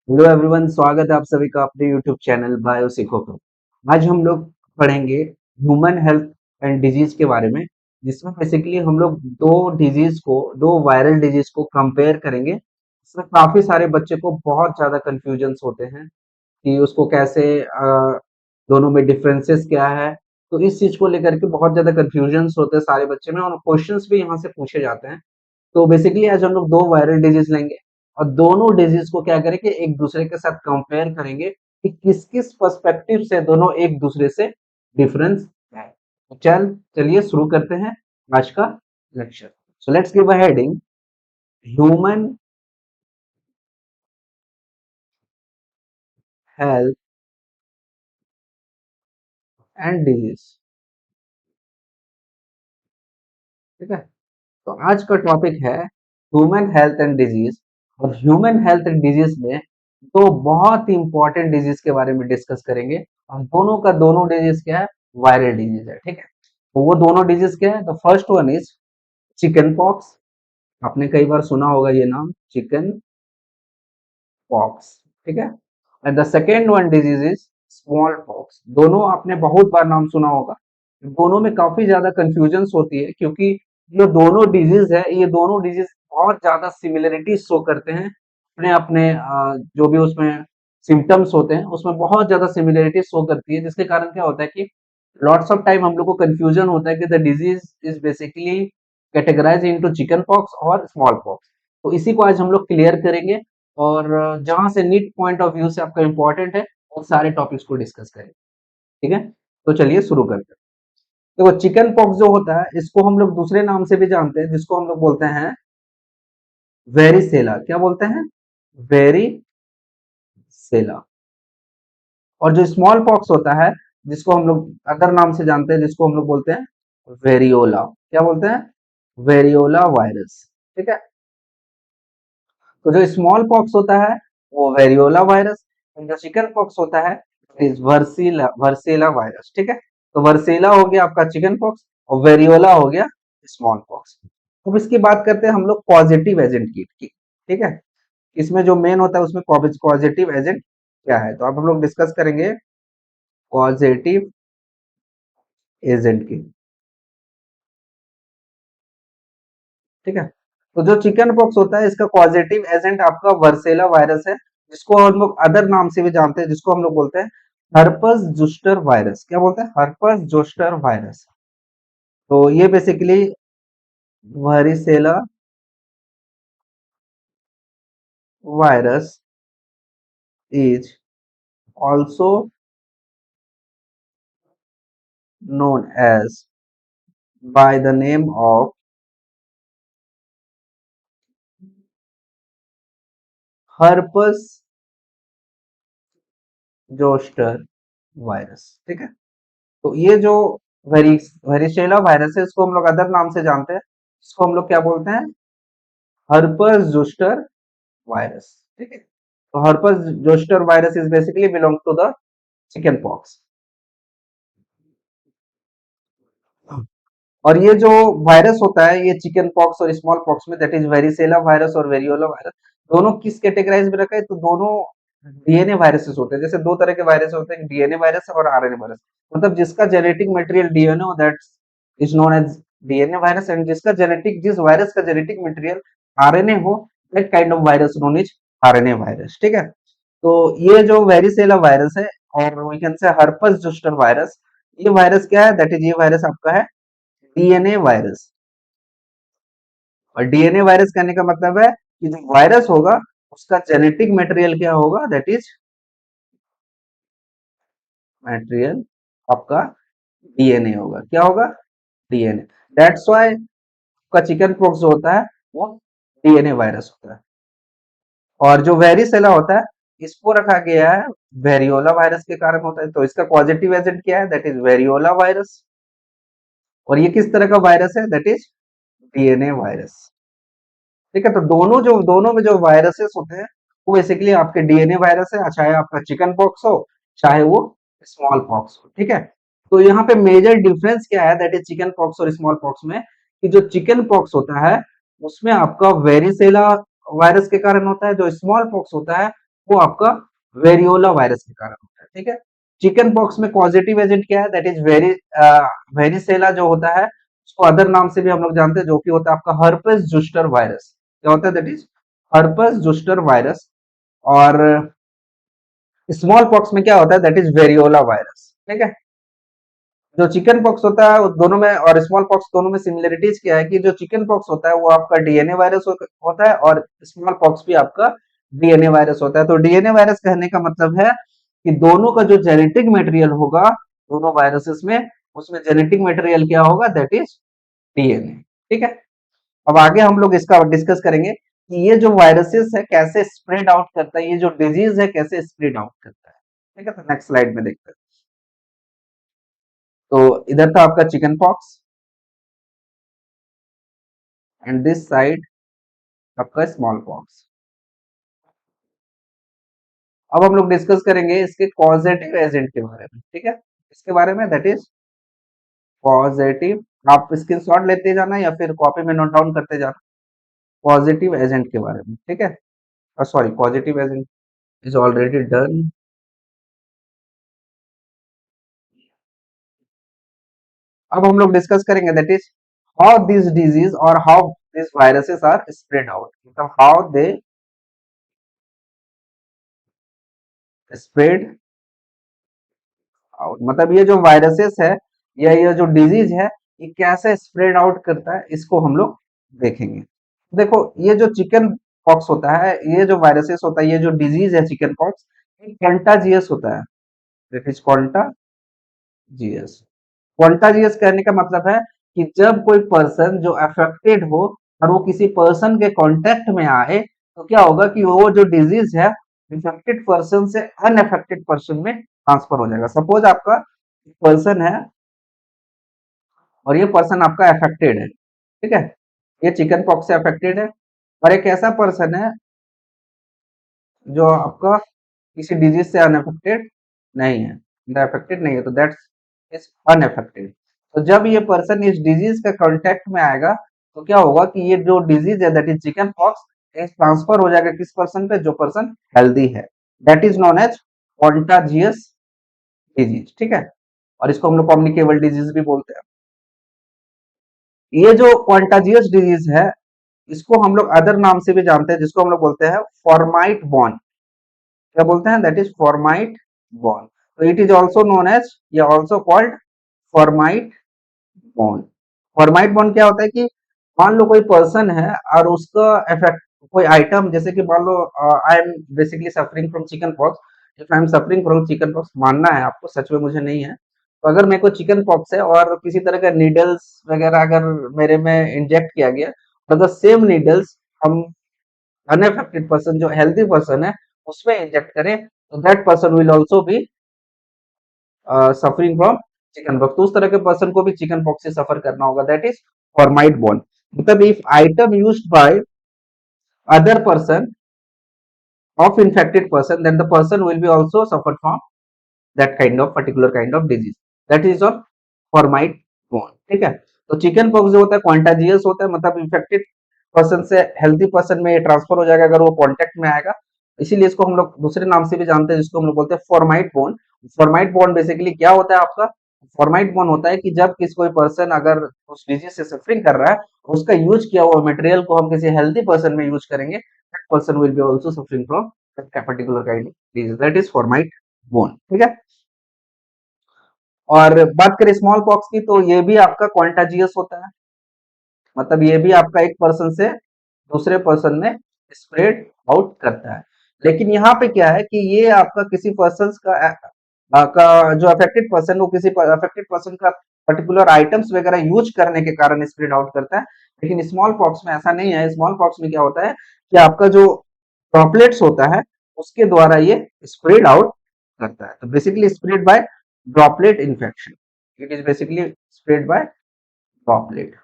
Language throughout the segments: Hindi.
हेलो एवरीवन, स्वागत है आप सभी का अपने यूट्यूब चैनल बायो सीखो पर। आज हम लोग पढ़ेंगे ह्यूमन हेल्थ एंड डिजीज के बारे में, जिसमें बेसिकली हम लोग दो वायरल डिजीज को कंपेयर करेंगे। इसमें काफी सारे बच्चे को बहुत ज्यादा कंफ्यूजन्स होते हैं कि उसको कैसे दोनों में डिफरेंसेस क्या है। तो इस चीज को लेकर के बहुत ज्यादा कंफ्यूजन्स होते हैं सारे बच्चे में, और क्वेश्चंस भी यहाँ से पूछे जाते हैं। तो बेसिकली आज हम लोग दो वायरल डिजीज लेंगे और दोनों डिजीज को क्या करेंगे, एक दूसरे के साथ कंपेयर करेंगे कि किस किस पर्सपेक्टिव से दोनों एक दूसरे से डिफरेंस है। तो चलिए शुरू करते हैं आज का lecture. So let's give a heading, human health and disease. ठीक है, तो आज का टॉपिक है ह्यूमन हेल्थ एंड डिजीज। और ह्यूमन हेल्थ एंड डिजीज में तो बहुत ही इंपॉर्टेंट डिजीज के बारे में डिस्कस करेंगे, और दोनों का दोनों डिजीज क्या है, वायरल डिजीज है। ठीक है, तो वो दोनों डिजीज क्या है, the first one is chicken pox. आपने कई बार सुना होगा ये नाम, चिकन पॉक्स। ठीक है, and the second one disease is small pox. दोनों आपने बहुत बार नाम सुना होगा। दोनों में काफी ज्यादा कंफ्यूजन्स होती है, क्योंकि ये दोनों डिजीज है, ये दोनों डिजीज बहुत ज्यादा सिमिलरिटी शो करते हैं अपने अपने जो भी उसमें सिम्टम्स होते हैं उसमें बहुत ज्यादा सिमिलरिटी शो करती है, जिसके कारण क्या होता है कि लॉट्स ऑफ टाइम हम लोग को कंफ्यूजन होता है कि the disease is basically categorise into chickenpox और स्मॉल पॉक्स। तो इसी को आज हम लोग क्लियर करेंगे, और जहां से नीट पॉइंट ऑफ व्यू से आपका इंपॉर्टेंट है वो सारे टॉपिक्स को डिस्कस करेंगे। ठीक है, तो चलिए शुरू करते हैं। देखो, चिकन पॉक्स जो होता है इसको हम लोग दूसरे नाम से भी जानते हैं, जिसको हम लोग बोलते हैं वेरिसेला। क्या बोलते हैं? वेरिसेला। और जो स्मॉल पॉक्स होता है, जिसको हम लोग अदर नाम से जानते हैं, जिसको हम लोग बोलते हैं वेरियोला। क्या बोलते हैं? Variola virus. ठीक है, तो जो स्मॉल पॉक्स होता है वो वेरियोला वायरस, और जो चिकन पॉक्स होता है इज वर्सीला वर्सेला वायरस। ठीक है, तो वर्सेला हो गया आपका चिकन पॉक्स, और वेरियोला हो गया स्मॉल पॉक्स। अब इसकी बात करते हैं हम लोग पॉजिटिव एजेंट की। ठीक है, इसमें जो मेन होता है उसमें पॉजिटिव एजेंट क्या है, तो अब हम लोग डिस्कस करेंगे पॉजिटिव एजेंट की। ठीक है, तो जो चिकन पॉक्स होता है इसका पॉजिटिव एजेंट आपका वर्सेला वायरस है, जिसको हम लोग अदर नाम से भी जानते हैं, जिसको हम लोग बोलते हैं हर्पस जोस्टर वायरस। क्या बोलते हैं? Herpes zoster virus. तो ये basically varicella virus is also known as by the name of herpes zoster virus. ठीक है, तो ये जो वेरिसेला वायरस है इसको हम लोग अदर नाम से जानते हैं, इसको हम लोग क्या बोलते हैं? Herpes zoster virus. ठीक है, तो herpes zoster virus is basically belong to the chickenpox. और ये जो वायरस होता है ये चिकन पॉक्स और स्मॉल पॉक्स में, दैट इज वेरिसेला वायरस और वेरियोला वायरस, दोनों किस कैटेगराइज में रखा है? तो दोनों डीएनए वायरसेस होते हैं। जैसे दो तरह के वायरस होते हैं, डीएनए वायरस और आरएनए वायरस। मतलब जिसका जेनेटिक मटेरियल डीएनए हो that is known as DNA virus, and जिस वायरस का जेनेटिक मटेरियल आरएनए हो, that kind of virus known is RNA virus. ठीक है, तो ये जो वेरिसेला वायरस है, और we can say herpes zoster virus, ये वायरस क्या है? दैट इज ये वायरस आपका है डीएनए वायरस। और डीएनए वायरस कहने का मतलब है कि जो वायरस होगा उसका जेनेटिक मटेरियल क्या होगा? दैट इज मटेरियल आपका डीएनए होगा। क्या होगा? डीएनए। दैट्स व्हाई का चिकन पॉक्स जो होता है वो डीएनए वायरस होता है। और जो वेरिसेला होता है इसको रखा गया है वेरियोला वायरस के कारण होता है। तो इसका पॉजिटिव एजेंट क्या है? That is variola virus. और ये किस तरह का वायरस है? That is DNA virus. ठीक है, तो दोनों में जो वायरसेस होते हैं वो बेसिकली आपके डीएनए वायरस है, चाहे आपका चिकन पॉक्स हो चाहे वो स्मॉल पॉक्स हो। ठीक है, तो यहाँ पे मेजर डिफरेंस क्या है दैट इज चिकन पॉक्स और स्मॉल पॉक्स में, कि जो चिकन पॉक्स होता है उसमें आपका वेरिसेला वायरस के कारण होता है, जो स्मॉल पॉक्स होता है वो आपका वेरियोला वायरस के कारण होता है। ठीक है, चिकन पॉक्स में पॉजिटिव एजेंट क्या है, दैट इज वेरिसेला जो होता है, उसको अदर नाम से भी हम लोग जानते हैं, जो कि होता है आपका हर्पेस जुस्टर वायरस। क्या होता है, दैट इज हर्पेस जुस्टर वायरस। और स्मॉल पॉक्स में क्या होता है, दैट इज वेरियोला वायरस। ठीक है, जो चिकन पॉक्स होता है वो दोनों में और स्मॉल पॉक्स दोनों में सिमिलरिटीज क्या है कि जो चिकन पॉक्स होता है वो आपका डीएनए वायरस होता है, और स्मॉल पॉक्स भी आपका डीएनए वायरस होता है। तो डीएनए वायरस कहने का मतलब है कि दोनों का जो जेनेटिक मटेरियल होगा दोनों वायरसेस में, उसमें जेनेटिक मटेरियल क्या होगा, दैट इज डीएनए। ठीक है, अब आगे हम लोग इसका डिस्कस करेंगे कि ये जो वायरसेस है कैसे स्प्रेड आउट करता है, ये जो डिजीज है कैसे स्प्रेड आउट करता है। ठीक है, तो नेक्स्ट स्लाइड में देखते हैं। तो इधर था आपका chicken pox and this side आपका स्मॉल पॉक्स। अब हम लोग डिस्कस करेंगे इसके कॉजेटिव एजेंट के बारे में। ठीक है, इसके बारे में, दैट इज पॉजिटिव। आप स्क्रीनशॉट लेते जाना या फिर कॉपी में नोट डाउन करते जाना पॉजिटिव एजेंट के बारे में। ठीक है, sorry, positive agent is already done. अब हम लोग डिस्कस करेंगे that is how this disease और how this viruses are spread out, मतलब हाउ दे स्प्रेड आउट, मतलब ये जो वायरसेस है या ये जो डिजीज है ये कैसे स्प्रेड आउट करता है, इसको हम लोग देखेंगे। देखो, ये जो चिकन पॉक्स होता है, ये जो वायरसेस होता है, ये जो डिजीज है चिकन पॉक्स, ये कंटाजियस होता है। This is contagious. कॉन्टाजियस कहने का मतलब है कि जब कोई पर्सन जो अफेक्टेड हो और वो किसी पर्सन के कांटेक्ट में आए, तो क्या होगा कि वो जो डिजीज है इन्फेक्टेड पर्सन से अनअफेक्टेड पर्सन में ट्रांसफर हो जाएगा। सपोज आपका पर्सन है और ये पर्सन आपका अफेक्टेड है। ठीक है, ये चिकन पॉक्स से अफेक्टेड है, और एक ऐसा पर्सन है जो आपका किसी डिजीज से अनअफेक्टेड नहीं है, अफेक्टेड नहीं है, तो दैट्स इज अनअफेक्टेड। तो जब ये पर्सन इस डिजीज का कांटेक्ट में आएगा, तो क्या होगा कि ये जो डिजीज है that is chicken pox, transfer हो जाएगा किस पर्सन पे, जो पर्सन हेल्दी है। That is known as contagious disease. ठीक है, और इसको हम लोग कम्युनिकेबल डिजीज भी बोलते हैं। ये जो कॉन्टाजियस डिजीज है, इसको हम लोग अदर नाम से भी जानते हैं, जिसको हम लोग बोलते हैं फॉर्माइट बॉर्न। क्या बोलते हैं, दैट इज फॉर्माइट बॉर्न। तो it is also known as या also called fomite borne. Fomite borne क्या होता है कि मान लो कोई पर्सन है और उसका इफेक्ट कोई आइटम, जैसे कि मान लो I am basically suffering from chicken pox. If I am suffering from chicken pox, मानना है आपको, सच में मुझे नहीं है, तो अगर मेरे को चिकन पॉक्स है और किसी तरह का नीडल्स वगैरह अगर मेरे में इंजेक्ट किया गया, तो द सेम नीडल्स हम अनअफेक्टेड पर्सन जो हेल्दी पर्सन है उसमें इंजेक्ट करें, तो that person will also be suffering from chicken pox. तो उस तरह के पर्सन को भी चिकन पॉक्स से सफर करना होगा, दैट इज फॉर्माइट बॉर्न। मतलब if item used by other person of infected person, then the person will be also suffered from that kind of particular kind of disease, that is on fomite borne. ठीक है, तो चिकन पॉक्स जो होता है कॉन्टाजियस होता है, मतलब इन्फेक्टेड पर्सन से हेल्दी पर्सन में ये ट्रांसफर हो जाएगा अगर वो कांटेक्ट में आएगा। इसीलिए इसको हम लोग दूसरे नाम से भी जानते हैं, जिसको हम लोग बोलते हैं फॉर्माइट बॉर्न। फॉर्माइट बॉर्न बेसिकली क्या होता है आपका, फॉर्माइट बॉर्न होता है कि जब किसी कोई पर्सन अगर उस डिजीज से सफरिंग कर रहा है, उसका यूज किया हुआ मटेरियल को हम किसी हेल्दी पर्सन में यूज करेंगे, that person will be also suffering from that particular kind of disease, that is fomite borne. ठीक है, और बात करें स्मॉल पॉक्स की, तो ये भी आपका कॉन्टाजियस होता है, मतलब ये भी आपका एक पर्सन से दूसरे पर्सन में स्प्रेड आउट करता है। लेकिन यहाँ पे क्या है कि ये आपका किसी पर्सन का जो अफेक्टेड पर्सन, वो किसी अफेक्टेड पर्सन का पर्टिकुलर आइटम्स वगैरह यूज करने के कारण स्प्रेड आउट करता है। लेकिन स्मॉल पॉक्स में ऐसा नहीं है। स्मॉल पॉक्स में क्या होता है कि आपका जो ड्रॉपलेट्स होता है उसके द्वारा ये स्प्रेड आउट करता है। तो basically spread by droplet infection, it is basically spread by droplet.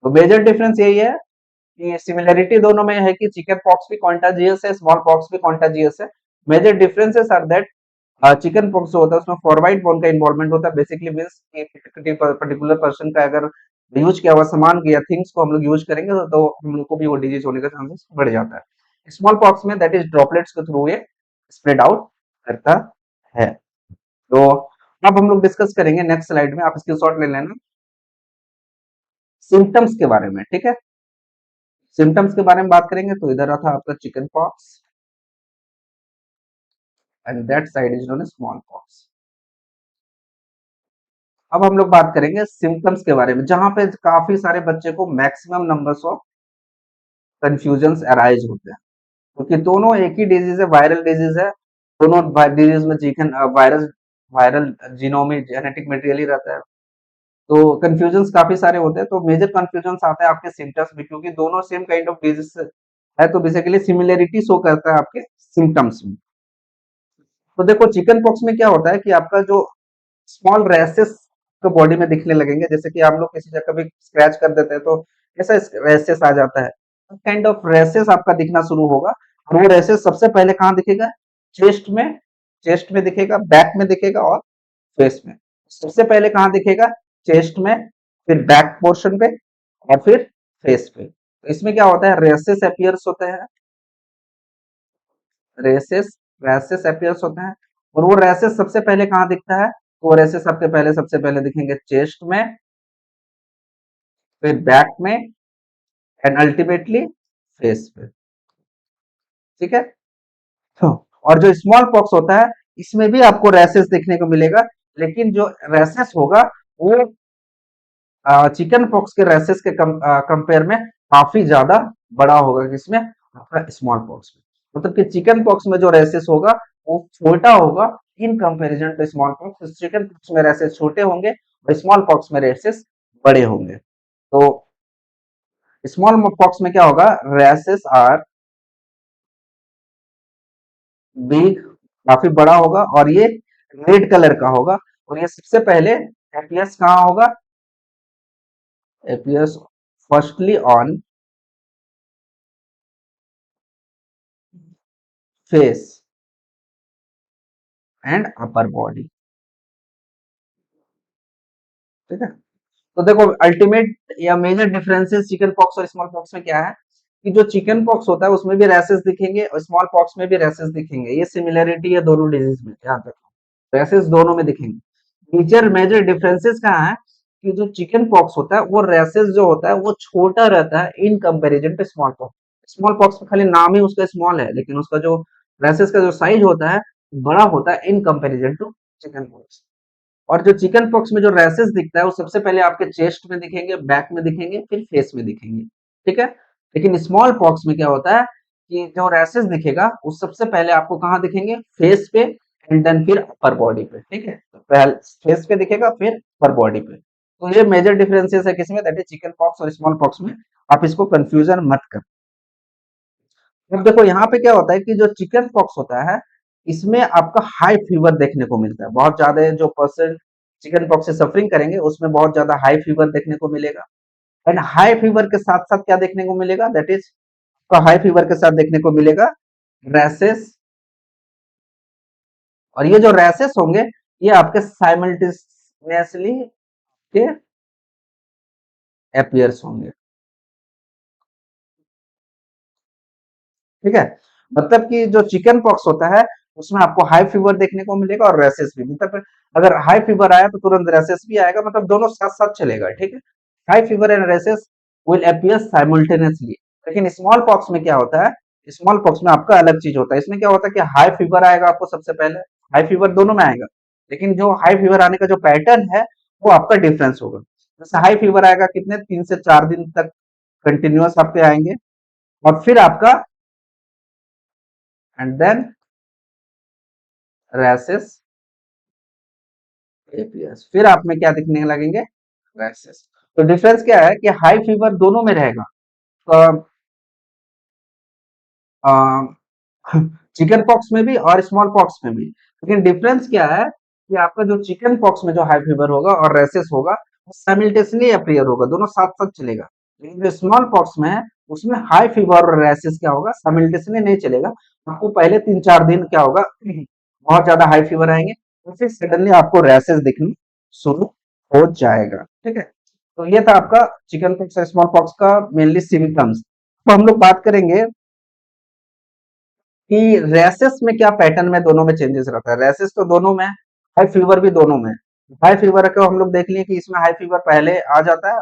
तो मेजर डिफरेंस यही है कि सिमिलरिटी दोनों में है कि चिकन पॉक्स भी कॉन्टाजियस है, स्मॉल पॉक्स भी कॉन्टाजियस है। Major differences are that chickenpox जो होता है उसमें फॉरवाइट बोन का इन्वॉल्वमेंट होता है, बेसिकली मींस पर्टिकुलर पर्सन का अगर यूज किया हुआ सामान या थिंग्स को हम लोग यूज करेंगे तो हम लोग को भी वो डिजीज होने का चांसेस बढ़ जाता है। स्मॉल पॉक्स में दैट इज ड्रॉपलेट्स के थ्रू ये स्प्रेड आउट करता है। तो अब हम लोग डिस्कस करेंगे नेक्स्ट स्लाइड में, आप स्क्रीनशॉट ले लेना, सिम्टम्स के बारे में। ठीक है, सिम्टम्स के बारे में बात करेंगे तो इधर था आपका chicken pox and that side is known as smallpox. अब हम लोग बात करेंगे सिम्टम्स के बारे में, जहां पे काफी सारे बच्चे को maximum numbers of confusion arise होते हैं, क्योंकि दोनों एक ही डिजीज है, वायरल डिजीज है। दोनों डिजीज में चिकन वायरस वायरल जीनोम में जेनेटिक मटेरियल ही रहता है, तो कंफ्यूजन काफी सारे होते हैं। तो मेजर कंफ्यूजन आते हैं आपके सिम्टम्स में, क्योंकि दोनों सेम काइंड ऑफ डिजीज है, तो बेसिकली सिमिलरिटी शो करता है आपके सिम्टम्स में। तो देखो चिकन पॉक्स में क्या होता है कि आपका जो स्मॉल रैसेस तो बॉडी में दिखने लगेंगे, जैसे कि आप लोग किसी जगह भी स्क्रैच कर देते हैं तो ऐसा रैसेस आ जाता है, काइंड ऑफ रैसेस आपका दिखना शुरू होगा। और वो रैसेस सबसे पहले कहाँ दिखेगा? चेस्ट में, चेस्ट में दिखेगा, बैक में दिखेगा और फेस में। सबसे पहले कहाँ दिखेगा? चेस्ट में, फिर बैक पोर्शन पे और फिर फेस पे। तो इसमें क्या होता है? रेसेस अपीयर्स होते हैं, रेसेस रैसेस अपीयर्स होते हैं। और वो रैसेस सबसे पहले कहाँ दिखता है? वो रैसेस सबसे पहले दिखेंगे चेस्ट में, फिर बैक में एंड अल्टीमेटली फेस पे। ठीक है, तो और जो स्मॉल पॉक्स होता है इसमें भी आपको रैसेस देखने को मिलेगा, लेकिन जो रैसेस होगा वो चिकन पॉक्स के रैसेस के कंपेयर में काफी ज्यादा बड़ा होगा, किसमें? आपका स्मॉल पॉक्स में। मतलब कि चिकन पॉक्स में जो रैसेस होगा वो छोटा होगा in comparison to smallpox. Chickenpox में रैसेस छोटे होंगे और स्मॉल पॉक्स में रैसेस बड़े होंगे। तो स्मॉल पॉक्स में क्या होगा? रैसेस आर बिग, काफी बड़ा होगा और ये रेड कलर का होगा। और ये सबसे पहले एपियर्स कहाँ होगा? Appears firstly on face and upper body. ठीक है, तो देखो अल्टीमेट या मेजर डिफरेंसेस चिकन पॉक्स और स्मॉल पॉक्स में क्या है कि जो चिकन पॉक्स होता है उसमें भी रैसेस दिखेंगे और स्मॉल पॉक्स में भी रैसेस दिखेंगे। ये सिमिलरिटी है दोनों डिजीज में, ध्यान रखो रैसेस दोनों में दिखेंगे। मेजर मेजर डिफरेंसेस कहाँ है कि जो चिकन पॉक्स होता है वो रैसेस जो होता है वो छोटा रहता है in comparison to smallpox. Small pox में खाली नाम ही उसका स्मॉल है, लेकिन उसका जो रैसेस का जो साइज होता है बड़ा होता है in comparison to chickenpox. और जो चिकन पॉक्स में जो रैसेस दिखता है वो सबसे पहले आपके चेस्ट में दिखेंगे, बैक में दिखेंगे, फिर फेस में दिखेंगे। ठीक है, लेकिन स्मॉल पॉक्स में क्या होता है कि जो रैसेस दिखेगा वो सबसे पहले आपको कहाँ दिखेंगे? फेस पे एंड देन फिर अपर बॉडी पे। ठीक है, तो पहले फेस पे दिखेगा फिर अपर बॉडी पे। तो ये मेजर डिफरेंसेस है किसमें? दैट इज चिकन पॉक्स और स्मॉल पॉक्स में। आप इसको कंफ्यूजन मत कर। अब देखो यहाँ पे क्या होता है कि जो चिकन पॉक्स होता है इसमें आपका हाई फीवर देखने को मिलता है। बहुत ज्यादा जो पर्सन चिकन पॉक्स से सफरिंग करेंगे उसमें बहुत ज्यादा हाई फीवर देखने को मिलेगा। एंड हाई फीवर के साथ साथ क्या देखने को मिलेगा? दैट इज हाई फीवर के साथ देखने को मिलेगा रैसेस। और ये जो रैसेस होंगे ये आपके साइमल्टेनियसली के अपीयर्स होंगे। ठीक है, मतलब कि जो चिकन पॉक्स होता है उसमें आपको हाई फीवर देखने को मिलेगा और रैसेस भी। मतलब अगर हाई फीवर आया तो तुरंत रैसेस भी आएगा, मतलब दोनों साथ साथ चलेगा। ठीक है, high fever and rashes will appear simultaneously. लेकिन स्मॉल पॉक्स में क्या होता है? स्मॉल पॉक्स में आपका अलग चीज होता है। इसमें क्या होता है कि हाई फीवर आएगा आपको सबसे पहले, हाई फीवर दोनों में आएगा, लेकिन जो हाई फीवर आने का जो पैटर्न है वो आपका डिफरेंस होगा। जैसे हाई फीवर आएगा कितने 3 से 4 दिन तक कंटिन्यूअस आपके आएंगे, और फिर आपका एंड देन रैसेस एपीएस, फिर आप में क्या दिखने लगेंगे? रैसेस। तो डिफरेंस क्या है कि हाई फीवर दोनों में रहेगा, चिकन पॉक्स में भी और स्मॉल पॉक्स में भी। लेकिन डिफरेंस क्या है कि आपका जो चिकन पॉक्स में जो हाई फीवर होगा और रैसेस होगा वो साइमल्टेनियसली अपीयर होगा, दोनों साथ साथ चलेगा। लेकिन जो स्मॉल पॉक्स में है उसमें हाई फीवर और रैसेस क्या होगा? साइमल्टेनियसली नहीं चलेगा। आपको पहले 3-4 दिन क्या होगा? बहुत ज्यादा हाई फीवर आएंगे और फिर सडनली आपको रैसेस दिखने शुरू हो जाएगा। ठीक है, तो ये था आपका चिकन पॉक्स और स्मॉल पॉक्स का मेनली सिम्टम्स। तो हम लोग बात करेंगे कि रैसेस में क्या पैटर्न में दोनों में चेंजेस रहता है। रैसेस तो दोनों में, हाई फीवर भी दोनों में। हाई फीवर को हम लोग देख लिए कि इसमें हाई फीवर पहले आ जाता है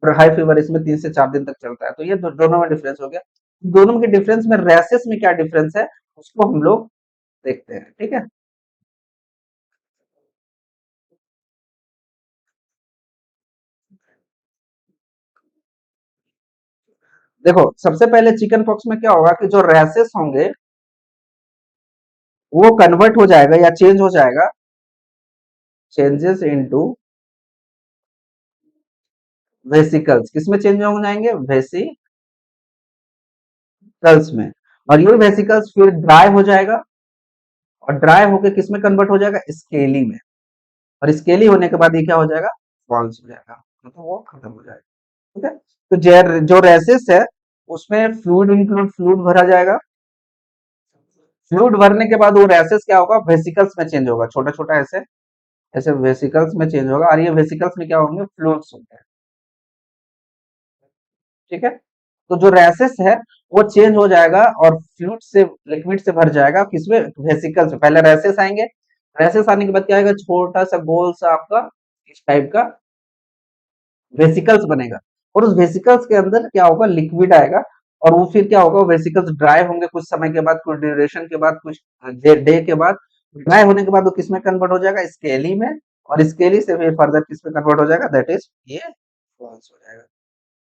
और हाई फीवर इसमें 3 से 4 दिन तक चलता है। तो ये दोनों में डिफरेंस हो गया। दोनों के डिफरेंस में रैसेस में क्या डिफरेंस है उसको हम लोग देखते हैं। ठीक है, देखो सबसे पहले चिकन पॉक्स में क्या होगा कि जो रैसेस होंगे वो कन्वर्ट हो जाएगा या चेंज हो जाएगा, चेंजेस इनटू वेसिकल्स। किसमें चेंज हो जाएंगे? वेसिकल्स में। और ये वेसिकल्स फिर ड्राई हो जाएगा और ड्राई होकर किस में कन्वर्ट हो जाएगा? स्केली में। और स्केली होने के बाद ये क्या हो जाएगा? फॉल्स हो जाएगा, मतलब वो खत्म हो जाएगा। ठीक है, तो जो रेसिस है उसमें फ्लूइड इंक्लूड फ्लूइड भरा जाएगा। फ्लूइड भरने के बाद वो रेसिस क्या होगा? वेसिकल्स में चेंज होगा, छोटा छोटा ऐसे ऐसे वेसिकल्स में चेंज होगा। और ये वेसिकल्स में क्या होंगे? फ्लूइड्स होंगे। ठीक है, तो जो रेसिस है वो चेंज हो जाएगा और फ्लूइड से लिक्विड से भर जाएगा। किसमें? वेसिकल्स में। पहले रेसिस आएंगे, रेसिस आने के बाद क्या आएगा? छोटा सा गोल सा आपका इस टाइप का वेसिकल्स बनेगा। और उस वेसिकल्स के अंदर क्या होगा? लिक्विड आएगा। और वो फिर क्या होगा? वेसिकल्स ड्राई होंगे कुछ समय के बाद, कुछ ड्यूरेशन के बाद, कुछ डे के बाद। ड्राई होने के बाद वो किसमें कन्वर्ट हो जाएगा? स्केली में। और स्केली से फिर फर्दर किसमें कन्वर्ट हो जाएगा? दैट इज ये फॉल्स हो जाएगा।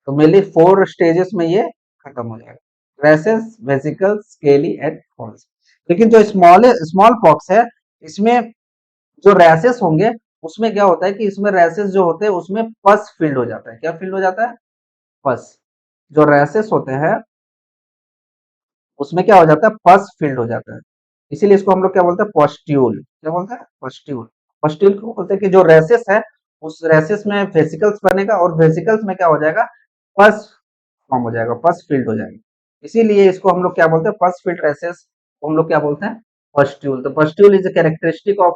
तो मेनली 4 स्टेजेस में ये खत्म हो जाएगा, rashes, vesicles, scaly and falls. लेकिन जो स्मॉल पॉक्स है इसमें जो रैसेस होंगे उसमें क्या होता है कि इसमें रैसेस जो होते हैं उसमें पस फील्ड हो जाता है। क्या फील्ड हो जाता है? पस। जो रैसेस होते हैं उसमें क्या हो जाता है? पस फील्ड हो जाता है। इसीलिए इसको हम लोग क्या बोलते हैं? पस्ट्यूल। क्या बोलते हैं? पस्ट्यूल। पस्ट्यूल को बोलते हैं कि जो रैसेस है उस रैसेस में वेसिकल्स बनेगा और वेसिकल्स में क्या हो जाएगा? पस फॉर्म हो जाएगा, पस फील्ड हो जाएगा। इसीलिए इसको हम लोग क्या बोलते हैं? पस फील्ड रैसेस को हम लोग क्या बोलते हैं? पस्ट्यूल। तो pustule is a characteristic of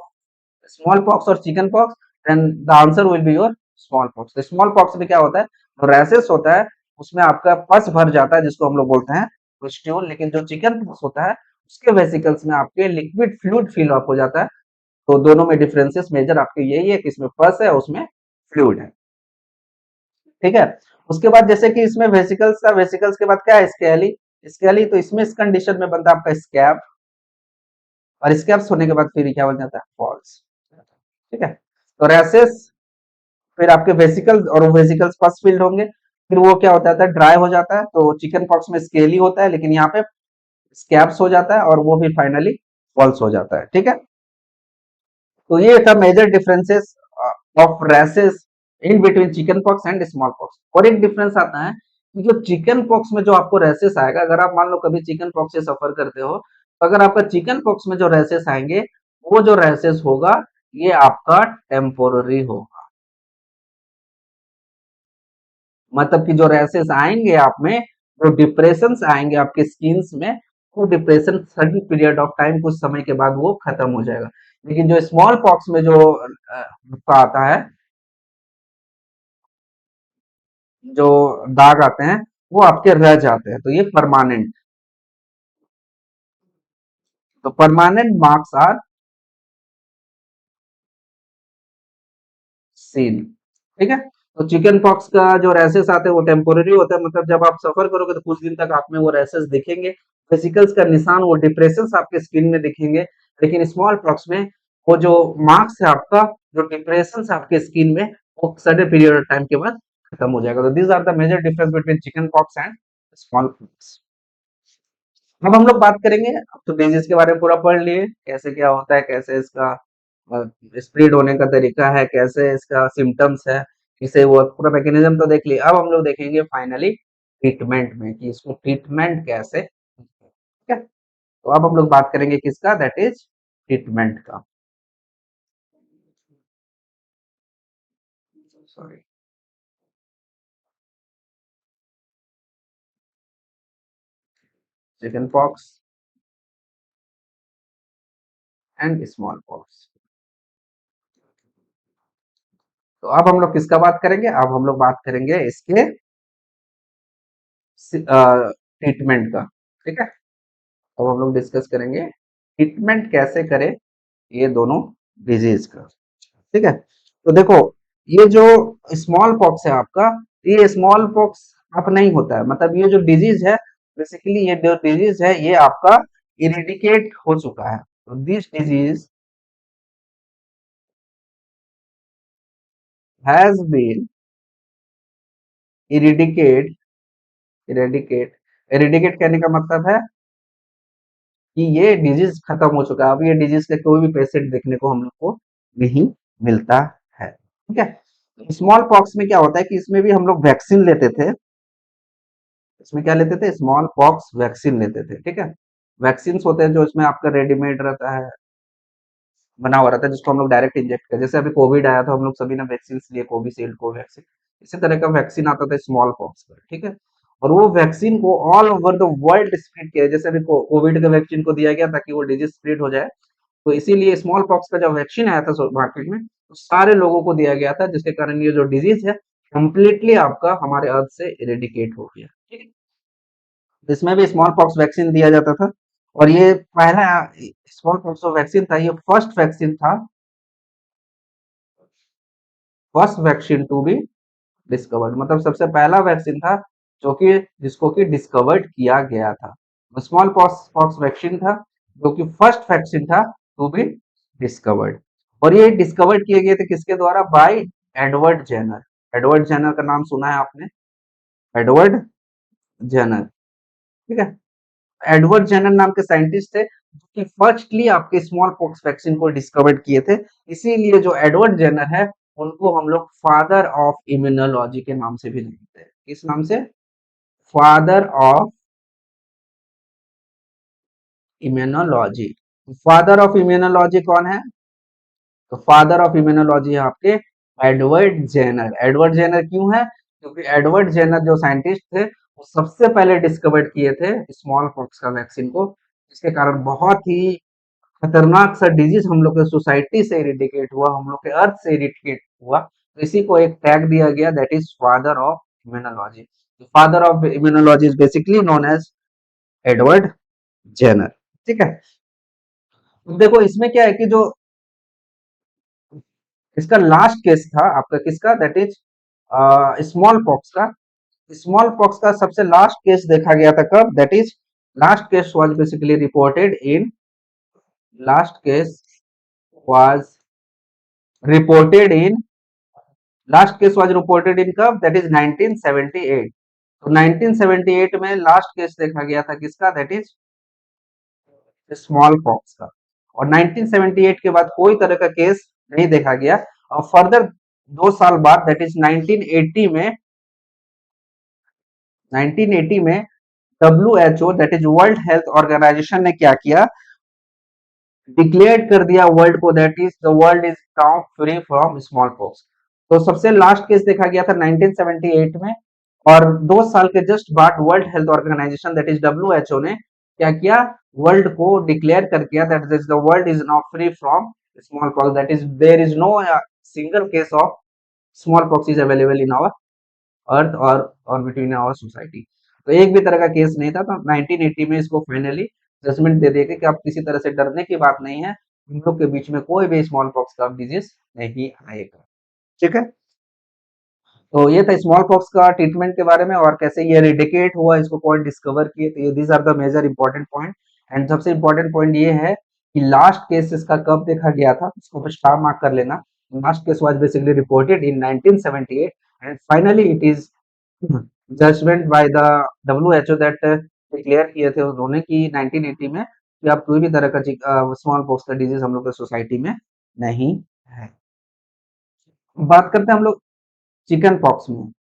small pox और chicken pox, and the answer will be your small pox. तो स्मॉल पॉक्स में क्या होता है? तो रैसेस होता है उसमें आपका पस भर जाता है जिसको हम लोग बोलते हैं पुस्ट्यूल। लेकिन जो चिकन पॉक्स होता है उसके वेसिकल्स में आपके लिक्विड फ्लूइड फिल अप हो जाता है। तो दोनों में डिफरेंसेस मेजर आपके यही है कि इसमें पस है उसमें फ्लूइड है। ठीक है, उसके बाद जैसे कि इसमें वेसिकल्स था, वेसिकल्स के बाद क्या है? स्केली। स्केली, तो इसमें इस कंडीशन में बनता है आपका स्कैब। और स्कैब्स होने के बाद फिर क्या बन जाता है? फॉल्स। ठीक है, तो रैसेस, फिर आपके वेसिकल्स, और वेसिकल्स फर्स्ट फील्ड होंगे। फिर वो क्या होता है? ड्राई हो जाता है। तो चिकन पॉक्स में स्केली होता है लेकिन यहाँ पे स्कैब्स हो जाता है और वो फिर फाइनली फॉल्स हो जाता है। ठीक है, तो ये था major differences of rashes in between chicken pox and small pox. और एक डिफरेंस आता है कि जो चिकन पॉक्स में जो आपको रैसेस आएगा, अगर आप मान लो कभी चिकन पॉक्स से सफर करते हो तो अगर आपका चिकन पॉक्स में जो रैसेस आएंगे वो जो रैसेस होगा ये आपका टेम्पोररी होगा। मतलब कि जो रैसेस आएंगे आप में, जो डिप्रेशन आएंगे आपके स्किन्स में, वो depression certain period of time, कुछ समय के बाद वो खत्म हो जाएगा। लेकिन जो स्मॉल पॉक्स में जो आपका आता है, जो दाग आते हैं वो आपके रह जाते हैं। तो ये परमानेंट, तो परमानेंट मार्क्स आर सीन। ठीक है, तो चिकन पॉक्स का जो रैसेस आते हैं वो टेम्पोररी होता है, मतलब जब आप सफर करोगे तो कुछ दिन तक आप में वो रैसेस दिखेंगे, वेसिकल्स का निशान, वो डिप्रेशंस आपके स्किन में दिखेंगे। लेकिन स्मॉल पॉक्स में वो जो मार्क्स है आपका, जो डिप्रेशंस आपके स्किन में, वो सर्टेन पीरियड ऑफ टाइम के बाद खत्म हो जाएगा। तो these are the major difference between chicken pox and smallpox. अब हम लोग बात करेंगे, अब तो डिजीज के बारे में पूरा पढ़ लिए, कैसे क्या होता है, कैसे इसका स्प्रेड होने का तरीका है, कैसे इसका सिम्टम्स है, इसे वो पूरा मैकेनिज्म तो देख लिया। अब हम लोग देखेंगे फाइनली ट्रीटमेंट में कि इसको ट्रीटमेंट कैसे। ठीक है, तो अब हम लोग बात करेंगे किसका? दैट इज ट्रीटमेंट का। Sorry, chicken pox and small pox. तो अब हम लोग किसका बात करेंगे? अब हम लोग बात करेंगे इसके ट्रीटमेंट का। ठीक है, अब हम लोग डिस्कस करेंगे ट्रीटमेंट कैसे करें ये दोनों डिजीज का। ठीक है, तो देखो ये जो स्मॉल पॉक्स है आपका, ये स्मॉल पॉक्स आप नहीं होता है, मतलब ये जो डिजीज है बेसिकली, ये जो डिजीज है ये आपका इरेडिकेट हो चुका है। तो this disease has been eradicate eradicate eradicate कहने का मतलब है कि ये डिजीज खत्म हो चुका है, अब ये डिजीज का कोई भी पेशेंट देखने को हम लोग को नहीं मिलता है। ठीक है, स्मॉल पॉक्स में क्या होता है कि इसमें भी हम लोग वैक्सीन लेते थे, इसमें क्या लेते थे, स्मॉल पॉक्स वैक्सीन लेते थे। ठीक है, वैक्सीन होते हैं जो इसमें आपका रेडीमेड रहता है, बना हुआ रहता है, जिसको हम लोग डायरेक्ट इंजेक्ट करते हैं। जैसे अभी कोविड आया था, हम लोग सभी ने वैक्सीन लिए, कोविशील्ड, कोवैक्सीन, इसी तरह का वैक्सीन आता था स्मॉल पॉक्स का। ठीक है, और वो वैक्सीन को all over the world spread किया, जैसे अभी कोविड के वैक्सीन को दिया गया ताकि वो डिजीज स्प्रेड हो जाए, तो इसीलिए स्मॉल पॉक्स का जब वैक्सीन आया था मार्केट में, तो सारे लोगों को दिया गया था, जिसके कारण ये जो डिजीज है कंप्लीटली आपका हमारे अर्थ से इरेडिकेट हो गया। ठीक है, तो इसमें भी स्मॉल पॉक्स वैक्सीन दिया जाता था, और ये पहला स्मॉल पॉक्स जो वैक्सीन था, ये फर्स्ट वैक्सीन था, first vaccine to be discovered, मतलब सबसे पहला वैक्सीन था जो कि जिसको कि डिस्कवर्ड किया गया था। स्मॉल पॉक्स पॉक्स वैक्सीन था जो कि फर्स्ट वैक्सीन था टू बी डिस्कवर्ड, और ये डिस्कवर्ड किए गए थे किसके द्वारा, by Edward Jenner. Edward Jenner का नाम सुना है आपने, एडवर्ड जेनर। ठीक है, एडवर्ड जेनर नाम के साइंटिस्ट थे जो कि फर्स्टली आपके स्मॉल पॉक्स वैक्सीन को डिस्कवर्ड किए थे। इसीलिए जो एडवर्ड जेनर है उनको हम लोग फादर ऑफ इम्यूनोलॉजी के नाम से भी जानते हैं। किस नाम से, father of immunology. Father of immunology कौन है, तो फादर ऑफ इम्यूनोलॉजी है आपके एडवर्ड जेनर। एडवर्ड जेनर क्यों है, क्योंकि एडवर्ड जेनर जो साइंटिस्ट थे वो सबसे पहले डिस्कवर्ड किए थे स्मॉल पॉक्स का वैक्सीन को, जिसके कारण बहुत ही खतरनाक सा डिजीज हम लोग के सोसाइटी से इरिडिकेट हुआ, हम लोग के अर्थ से इरिडिकेट हुआ, तो इसी को एक टैग दिया गया, that is father of immunology. Father of immunology is basically known as Edward Jenner. ठीक है, तो देखो इसमें क्या है कि जो इसका लास्ट केस था आपका किसका, दैट इज स्मॉल पॉक्स का। स्मॉल पॉक्स का सबसे लास्ट केस देखा गया था कब, that is last case was basically reported in, last case was reported in, last case was reported in कब, दैट इज 1978। तो 1978 में लास्ट केस देखा गया था किसका, दैट इज स्मॉल पॉक्स का, और 1978 के बाद कोई तरह का केस नहीं देखा गया। और फर्दर 2 साल बाद दैट इज 1980 में, 1980 में WHO that is world health organisation ने क्या किया, डिक्लेयर कर दिया वर्ल्ड को, that is the world is now free from small pox. तो सबसे लास्ट केस देखा गया था 1978 में, और 2 साल के जस्ट बाद world health organisation that is WHO ने क्या किया, वर्ल्ड को डिक्लेयर कर दिया that is the world is now free from smallpox, that is there is no single case of small pox is available in our earth और बिटवीन आवर सोसाइटी। तो एक भी तरह का केस नहीं था, तो 1980 में इसको फाइनली जजमेंट दे दिया कि अब किसी तरह से डरने की बात नहीं है, हम लोग के बीच में कोई भी स्मॉल पॉक्स का डिजीज नहीं आएगा। ठीक है, तो ये था स्मॉल पॉक्स का ट्रीटमेंट के बारे में, और कैसे ये रेडिकेट हुआ, इसको कौन डिस्कवर किए, तो ये these are the major important point. And सबसे इंपॉर्टेंट पॉइंट ये है कि लास्ट केस इसका कब देखा गया था, इसको बस स्टार मार्क कर लेना। Last case was basically reported in 1978 and finally it is judgement by the WHO that declare किए थे उन्होंने कि 1980 में कि अब कोई भी तरह का स्मॉल पॉक्स का डिजीज हम लोग के सोसाइटी में नहीं है। बात करते हैं हम लोग चिकन पॉक्स में।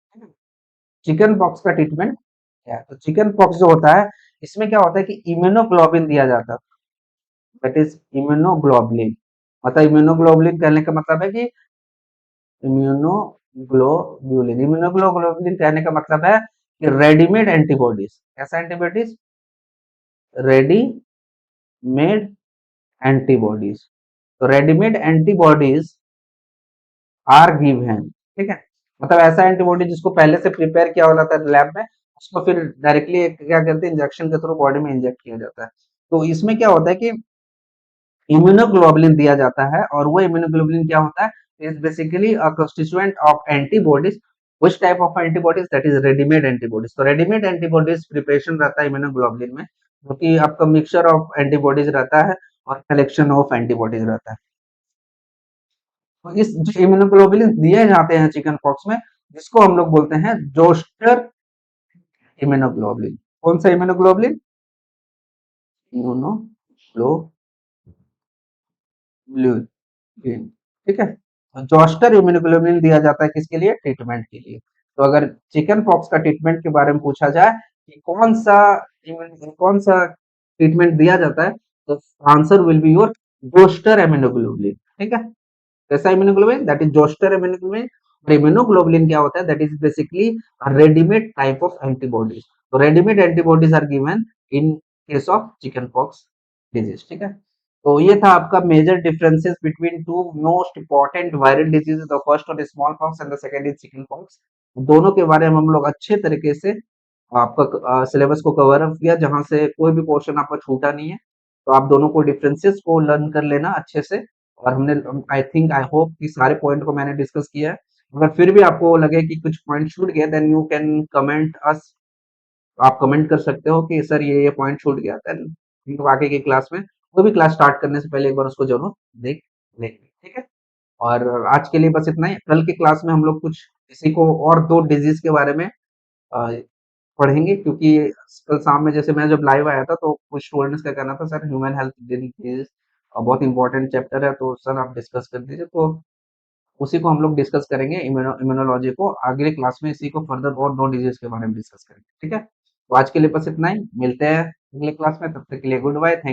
चिकन पॉक्स का ट्रीटमेंट क्या है, तो चिकन पॉक्स जो होता है इसमें क्या होता है कि इम्यूनोग्लोबिन दिया जाता है, दैट इज इम्यूनोग्लोबुलिन। मतलब इम्यूनोग्लोबुलिन कहने का मतलब है कि इम्यूनोग्लोबुलिन कहने का मतलब है कि रेडीमेड एंटीबॉडीज। कैसा एंटीबॉडीज, रेडीमेड एंटीबॉडीज। तो रेडीमेड एंटीबॉडीज आर गिवन। ठीक है, मतलब ऐसा एंटीबॉडी जिसको पहले से प्रिपेयर किया हुआ था लैब में, उसको फिर डायरेक्टली क्या करते हैं, इंजेक्शन के थ्रू बॉडी में इंजेक्ट किया जाता है। तो इसमें क्या होता है कि इम्यूनोग्लोबुलिन दिया जाता है और वो इम्यूनोग्लोबुलिन क्या होता है is basically a constituent of antibodies which type of antibodies that is readymade antibodies तो रेडीमेड एंटीबॉडीज प्रिपरेशन रहता है इम्यूनोग्लोबुलिन में जो कि आपका मिक्सचर ऑफ एंटीबॉडीज रहता है और कलेक्शन ऑफ एंटीबॉडीज रहता है तो इस जो इम्यूनोग्लोबुलिन दिए जाते हैं चिकन पॉक्स में जिसको हम लोग बोलते हैं जोस्टर इम्यूनोग्लोबुलिन कौन सा इम्यूनोग्लोबुलिन इम्यूनोग्लोबुलिन ठीक है जोस्टर इम्यूनोग्लोबुलिन दिया जाता है किसके लिए ट्रीटमेंट के लिए तो अगर चिकन पॉक्स का ट्रीटमेंट के बारे में पूछा जाए कि कौन सा ट्रीटमेंट दिया जाता है तो answer will be your zoster immunoglobulin ठीक है कैसा immunoglobulin that is zoster immunoglobulin और इम्यूनोग्लोबुलिन क्या होता है that is basically readymade type of antibodies तो readymade antibodies are given in case of chicken pox disease ठीक है तो ये था आपका major differences between two most important viral diseases the first one small pox and the second is chicken pox दोनों के बारे में हम लोग अच्छे तरीके से आपका सिलेबस को कवर अप किया जहां से कोई भी पोर्शन आपका छूटा नहीं है तो आप दोनों को डिफरेंसेस को लर्न कर लेना अच्छे से और हमने आई थिंक आई होप कि सारे पॉइंट को मैंने डिस्कस किया है अगर फिर भी आपको लगे कि कुछ पॉइंट छूट गए देन यू कैन कमेंट अस आप कमेंट कर सकते हो कि सर ये पॉइंट छूट गया देन हम लोग आगे की क्लास में कोई भी क्लास स्टार्ट करने से पहले एक बार उसको जरूर देख लेंगे ठीक है और आज के लिए बस इतना ही कल की क्लास में हम लोग कुछ इसी को और दो डिजीज के बारे में अ, पढ़ेंगे क्योंकि कल शाम में जैसे मैं जब लाइव आया था तो कुछ स्टूडेंट्स का कहना था सर ह्यूमन हेल्थ डिजीज बहुत इंपॉर्टेंट चैप्टर है तो सर आप डिस्कस कर दीजिए तो उसी को हम लोग डिस्कस करेंगे इम्यूनोलॉजी को अगले क्लास में इसी को फर्दर और दो डिजीज के बारे में डिस्कस करेंगे ठीक है तो आज के लिए बस इतना ही मिलते हैं अगले क्लास में तब तक के लिए गुड बाय थैंक